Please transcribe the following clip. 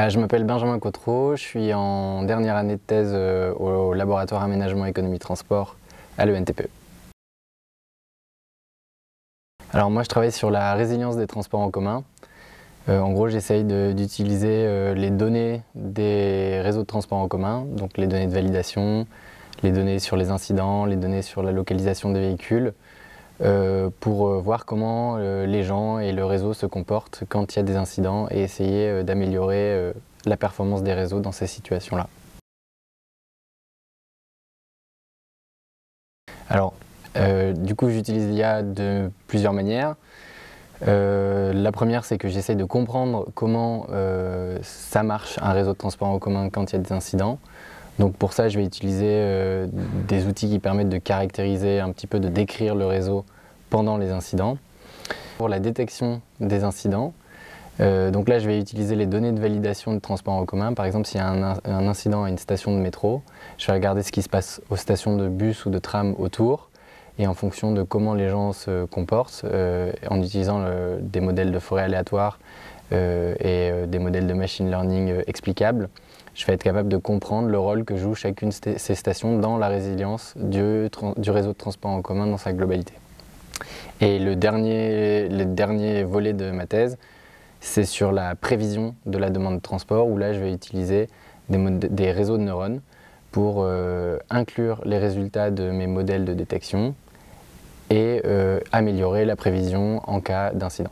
Je m'appelle Benjamin Cotreau, je suis en dernière année de thèse au laboratoire Aménagement Économie Transport à l'ENTPE. Alors moi je travaille sur la résilience des transports en commun. En gros j'essaye d'utiliser les données des réseaux de transports en commun, donc les données de validation, les données sur les incidents, les données sur la localisation des véhicules, pour voir comment les gens et le réseau se comportent quand il y a des incidents et essayer d'améliorer la performance des réseaux dans ces situations-là. Alors, du coup, j'utilise l'IA de plusieurs manières. La première, c'est que j'essaie de comprendre comment ça marche un réseau de transport en commun quand il y a des incidents. Donc pour ça, je vais utiliser des outils qui permettent de caractériser un petit peu, de décrire le réseau pendant les incidents. Pour la détection des incidents, donc là je vais utiliser les données de validation de transport en commun. Par exemple, s'il y a un incident à une station de métro, je vais regarder ce qui se passe aux stations de bus ou de tram autour, et en fonction de comment les gens se comportent, en utilisant des modèles de forêt aléatoires et des modèles de machine learning explicables, je vais être capable de comprendre le rôle que joue chacune de ces stations dans la résilience du réseau de transport en commun dans sa globalité. Et le dernier volet de ma thèse, c'est sur la prévision de la demande de transport, où là je vais utiliser des réseaux de neurones pour inclure les résultats de mes modèles de détection et améliorer la prévision en cas d'incident.